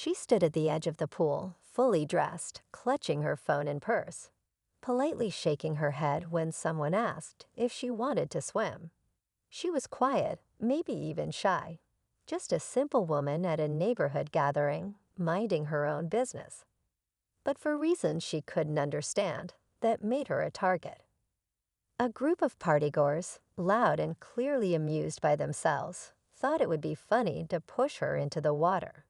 She stood at the edge of the pool, fully dressed, clutching her phone and purse, politely shaking her head when someone asked if she wanted to swim. She was quiet, maybe even shy, just a simple woman at a neighborhood gathering, minding her own business. But for reasons she couldn't understand, that made her a target. A group of partygoers, loud and clearly amused by themselves, thought it would be funny to push her into the water.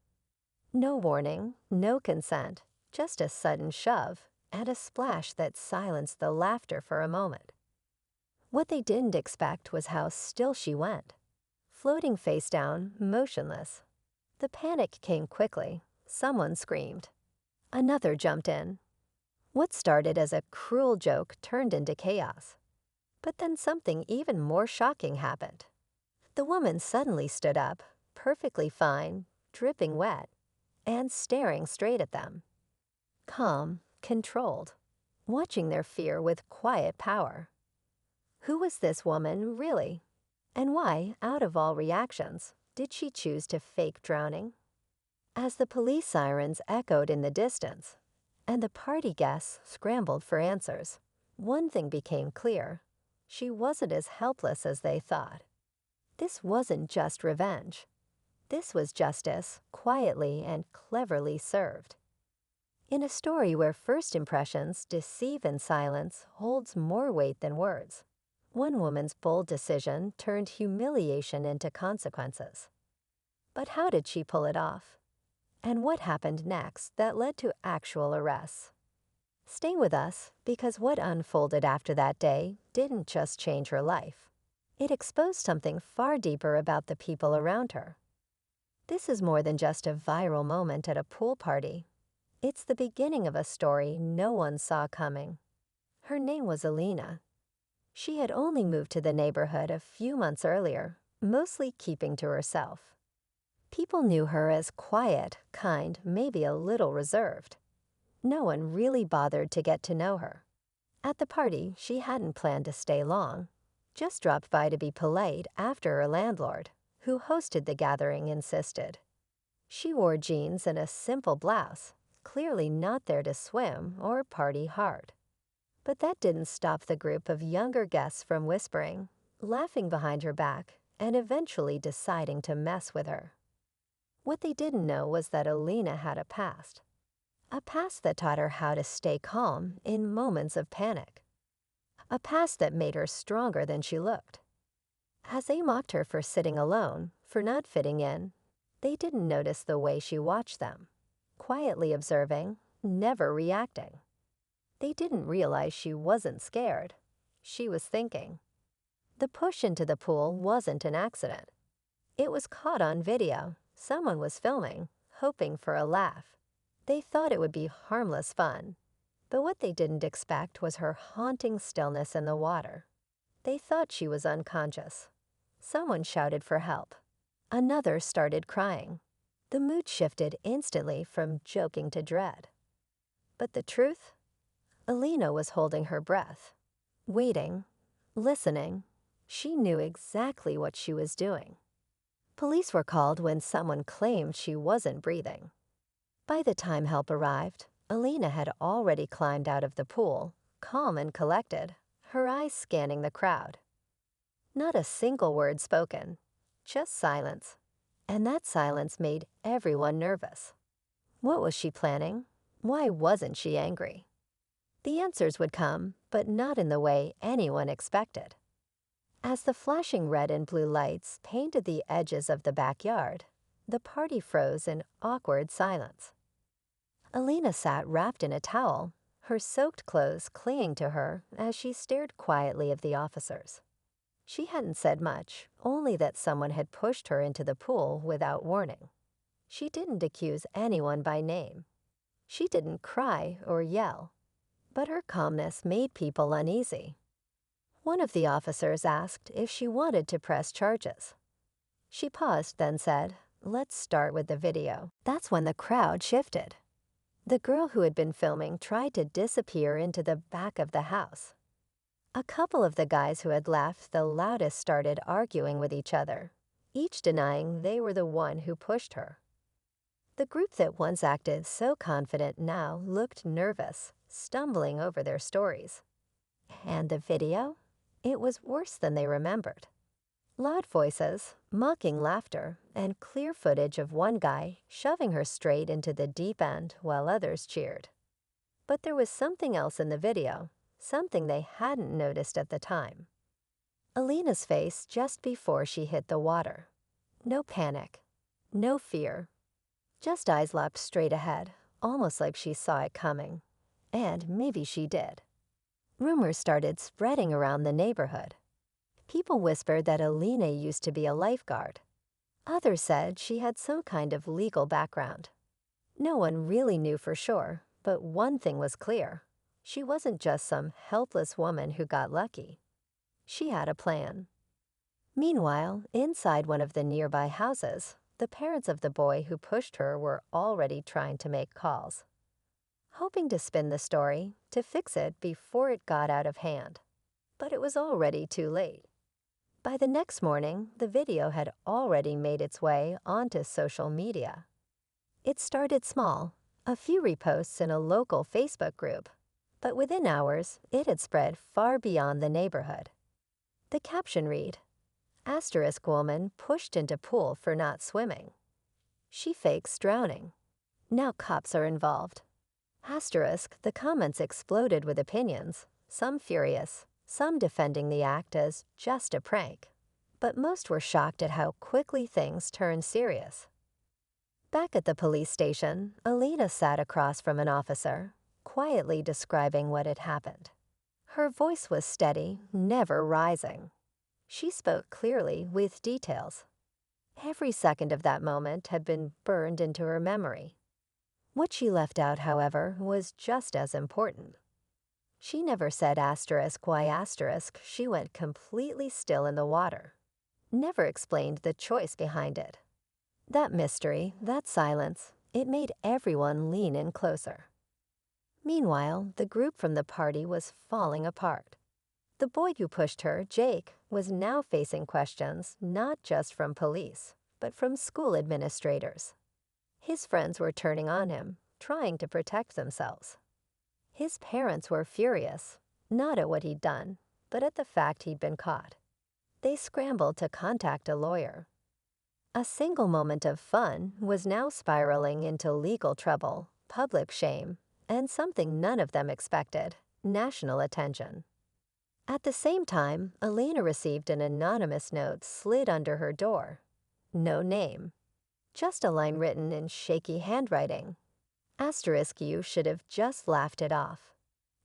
No warning, no consent, just a sudden shove and a splash that silenced the laughter for a moment. What they didn't expect was how still she went, floating face down, motionless. The panic came quickly. Someone screamed. Another jumped in. What started as a cruel joke turned into chaos. But then something even more shocking happened. The woman suddenly stood up, perfectly fine, dripping wet, and staring straight at them. Calm, controlled, watching their fear with quiet power. Who was this woman, really? And why, out of all reactions, did she choose to fake drowning? As the police sirens echoed in the distance, and the party guests scrambled for answers, one thing became clear. She wasn't as helpless as they thought. This wasn't just revenge. This was justice, quietly and cleverly served. In a story where first impressions deceive in silence holds more weight than words, one woman's bold decision turned humiliation into consequences. But how did she pull it off? And what happened next that led to actual arrests? Stay with us, because what unfolded after that day didn't just change her life. It exposed something far deeper about the people around her. This is more than just a viral moment at a pool party. It's the beginning of a story no one saw coming. Her name was Alina. She had only moved to the neighborhood a few months earlier, mostly keeping to herself. People knew her as quiet, kind, maybe a little reserved. No one really bothered to get to know her. At the party, she hadn't planned to stay long, just dropped by to be polite after her landlord, who hosted the gathering, insisted. She wore jeans and a simple blouse, clearly not there to swim or party hard. But that didn't stop the group of younger guests from whispering, laughing behind her back, and eventually deciding to mess with her. What they didn't know was that Alina had a past that taught her how to stay calm in moments of panic, a past that made her stronger than she looked. As they mocked her for sitting alone, for not fitting in, they didn't notice the way she watched them, quietly observing, never reacting. They didn't realize she wasn't scared. She was thinking. The push into the pool wasn't an accident. It was caught on video. Someone was filming, hoping for a laugh. They thought it would be harmless fun. But what they didn't expect was her haunting stillness in the water. They thought she was unconscious. Someone shouted for help. Another started crying. The mood shifted instantly from joking to dread. But the truth? Alina was holding her breath, waiting, listening. She knew exactly what she was doing. Police were called when someone claimed she wasn't breathing. By the time help arrived, Alina had already climbed out of the pool, calm and collected, her eyes scanning the crowd. Not a single word spoken, just silence. And that silence made everyone nervous. What was she planning? Why wasn't she angry? The answers would come, but not in the way anyone expected. As the flashing red and blue lights painted the edges of the backyard, the party froze in awkward silence. Alina sat wrapped in a towel, her soaked clothes clinging to her as she stared quietly at the officers. She hadn't said much, only that someone had pushed her into the pool without warning. She didn't accuse anyone by name. She didn't cry or yell. But her calmness made people uneasy. One of the officers asked if she wanted to press charges. She paused, then said, "Let's start with the video." That's when the crowd shifted. The girl who had been filming tried to disappear into the back of the house. A couple of the guys who had laughed the loudest started arguing with each other, each denying they were the one who pushed her. The group that once acted so confident now looked nervous, stumbling over their stories. And the video? It was worse than they remembered. Loud voices, mocking laughter, and clear footage of one guy shoving her straight into the deep end while others cheered. But there was something else in the video, something they hadn't noticed at the time. Alina's face just before she hit the water. No panic, no fear, just eyes locked straight ahead, almost like she saw it coming. And maybe she did. Rumors started spreading around the neighborhood. People whispered that Alina used to be a lifeguard. Others said she had some kind of legal background. No one really knew for sure, but one thing was clear. She wasn't just some helpless woman who got lucky. She had a plan. Meanwhile, inside one of the nearby houses, the parents of the boy who pushed her were already trying to make calls, hoping to spin the story, to fix it before it got out of hand. But it was already too late. By the next morning, the video had already made its way onto social media. It started small, a few reposts in a local Facebook group, but within hours, it had spread far beyond the neighborhood. The caption read, "Asterisk woman pushed into pool for not swimming. She fakes drowning. Now cops are involved." Asterisk, the comments exploded with opinions, some furious, some defending the act as just a prank. But most were shocked at how quickly things turned serious. Back at the police station, Alina sat across from an officer, quietly describing what had happened. Her voice was steady, never rising. She spoke clearly, with details. Every second of that moment had been burned into her memory. What she left out, however, was just as important. She never said asterisk why asterisk she went completely still in the water. Never explained the choice behind it. That mystery, that silence, it made everyone lean in closer. Meanwhile, the group from the party was falling apart. The boy who pushed her, Jake, was now facing questions not just from police, but from school administrators. His friends were turning on him, trying to protect themselves. His parents were furious, not at what he'd done, but at the fact he'd been caught. They scrambled to contact a lawyer. A single moment of fun was now spiraling into legal trouble, public shame, and something none of them expected, national attention. At the same time, Alina received an anonymous note slid under her door. No name. Just a line written in shaky handwriting. Asterisk, you should have just laughed it off.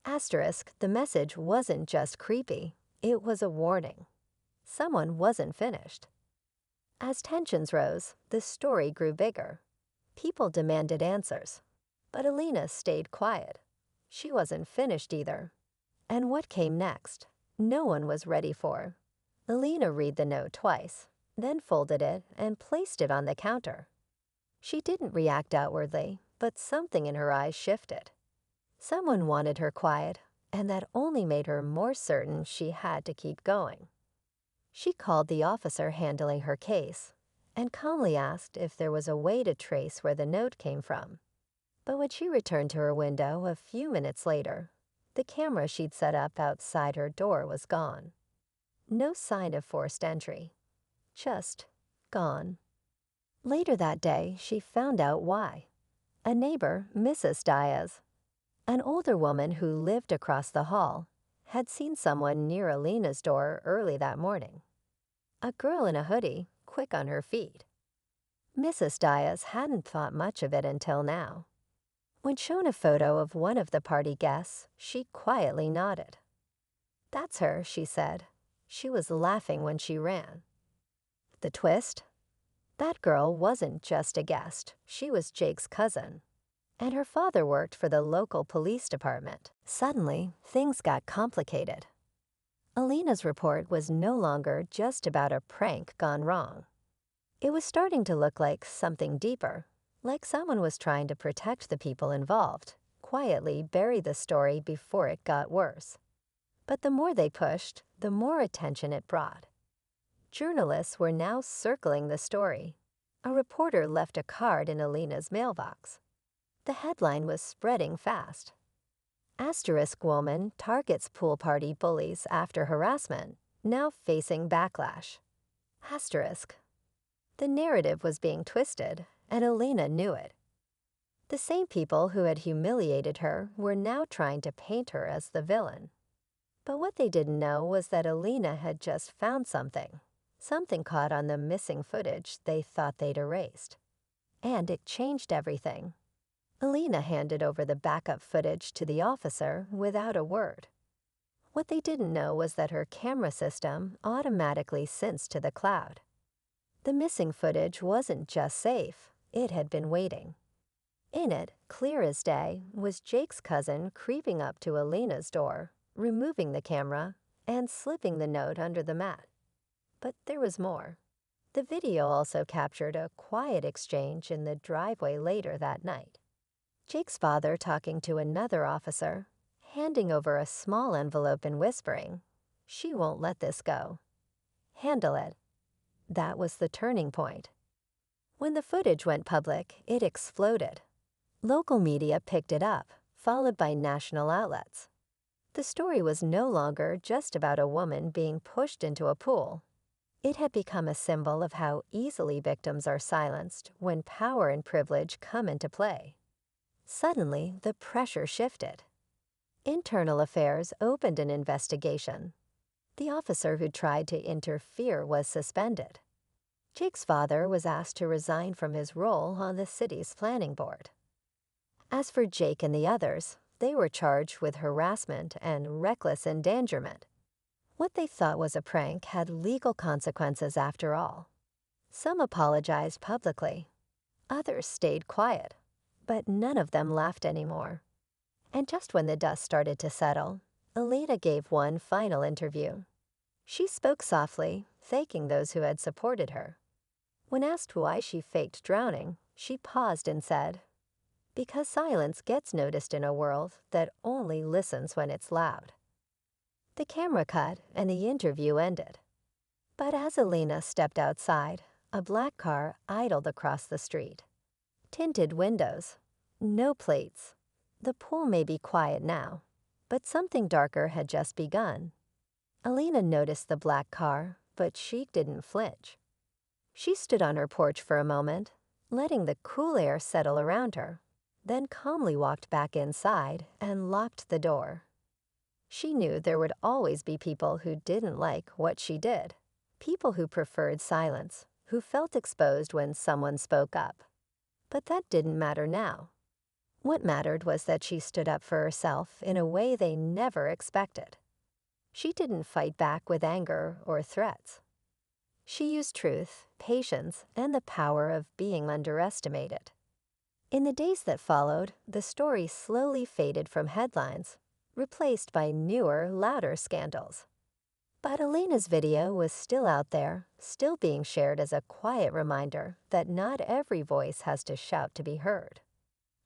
Asterisk, the message wasn't just creepy, it was a warning. Someone wasn't finished. As tensions rose, the story grew bigger. People demanded answers. But Alina stayed quiet. She wasn't finished either. And what came next, no one was ready for. Alina read the note twice, then folded it and placed it on the counter. She didn't react outwardly, but something in her eyes shifted. Someone wanted her quiet, and that only made her more certain she had to keep going. She called the officer handling her case and calmly asked if there was a way to trace where the note came from. But when she returned to her window a few minutes later, the camera she'd set up outside her door was gone. No sign of forced entry. Just gone. Later that day, she found out why. A neighbor, Mrs. Diaz, an older woman who lived across the hall, had seen someone near Alina's door early that morning. A girl in a hoodie, quick on her feet. Mrs. Diaz hadn't thought much of it until now. When shown a photo of one of the party guests, she quietly nodded. "That's her," she said. She was laughing when she ran. The twist? That girl wasn't just a guest. She was Jake's cousin. And her father worked for the local police department. Suddenly, things got complicated. Alina's report was no longer just about a prank gone wrong. It was starting to look like something deeper, like someone was trying to protect the people involved, quietly bury the story before it got worse. But the more they pushed, the more attention it brought. Journalists were now circling the story. A reporter left a card in Alina's mailbox. The headline was spreading fast. Asterisk woman targets pool party bullies after harassment, now facing backlash. Asterisk. The narrative was being twisted, and Alina knew it. The same people who had humiliated her were now trying to paint her as the villain. But what they didn't know was that Alina had just found something caught on the missing footage they thought they'd erased. And it changed everything. Alina handed over the backup footage to the officer without a word. What they didn't know was that her camera system automatically synced to the cloud. The missing footage wasn't just safe, it had been waiting. In it, clear as day, was Jake's cousin creeping up to Alina's door, removing the camera, and slipping the note under the mat. But there was more. The video also captured a quiet exchange in the driveway later that night. Jake's father talking to another officer, handing over a small envelope and whispering, "She won't let this go. Handle it." That was the turning point. When the footage went public, it exploded. Local media picked it up, followed by national outlets. The story was no longer just about a woman being pushed into a pool. It had become a symbol of how easily victims are silenced when power and privilege come into play. Suddenly, the pressure shifted. Internal Affairs opened an investigation. The officer who tried to interfere was suspended. Jake's father was asked to resign from his role on the city's planning board. As for Jake and the others, they were charged with harassment and reckless endangerment. What they thought was a prank had legal consequences after all. Some apologized publicly. Others stayed quiet. But none of them laughed anymore. And just when the dust started to settle, Alina gave one final interview. She spoke softly, thanking those who had supported her. When asked why she faked drowning, she paused and said, "Because silence gets noticed in a world that only listens when it's loud." The camera cut and the interview ended. But as Alina stepped outside, a black car idled across the street. Tinted windows. No plates. The pool may be quiet now, but something darker had just begun. Alina noticed the black car, but she didn't flinch. She stood on her porch for a moment, letting the cool air settle around her, then calmly walked back inside and locked the door. She knew there would always be people who didn't like what she did, people who preferred silence, who felt exposed when someone spoke up. But that didn't matter now. What mattered was that she stood up for herself in a way they never expected. She didn't fight back with anger or threats. She used truth, patience, and the power of being underestimated. In the days that followed, the story slowly faded from headlines, replaced by newer, louder scandals. But Alina's video was still out there, still being shared as a quiet reminder that not every voice has to shout to be heard.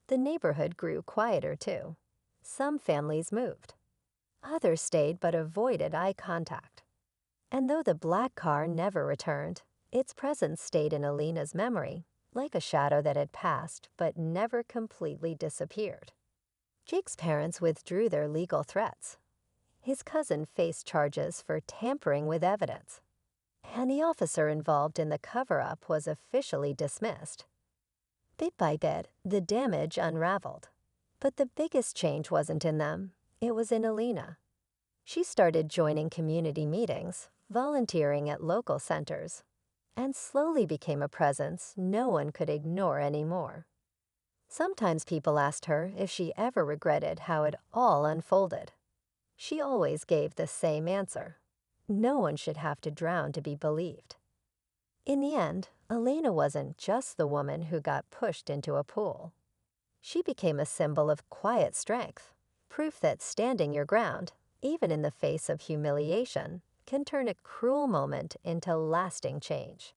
The neighborhood grew quieter too. Some families moved. Others stayed but avoided eye contact. And though the black car never returned, its presence stayed in Alina's memory, like a shadow that had passed but never completely disappeared. Jake's parents withdrew their legal threats. His cousin faced charges for tampering with evidence, and the officer involved in the cover-up was officially dismissed. Bit by bit, the damage unraveled. But the biggest change wasn't in them, it was in Alina. She started joining community meetings, volunteering at local centers, and slowly became a presence no one could ignore anymore. Sometimes people asked her if she ever regretted how it all unfolded. She always gave the same answer. No one should have to drown to be believed. In the end, Alina wasn't just the woman who got pushed into a pool. She became a symbol of quiet strength, proof that standing your ground, even in the face of humiliation, can turn a cruel moment into lasting change.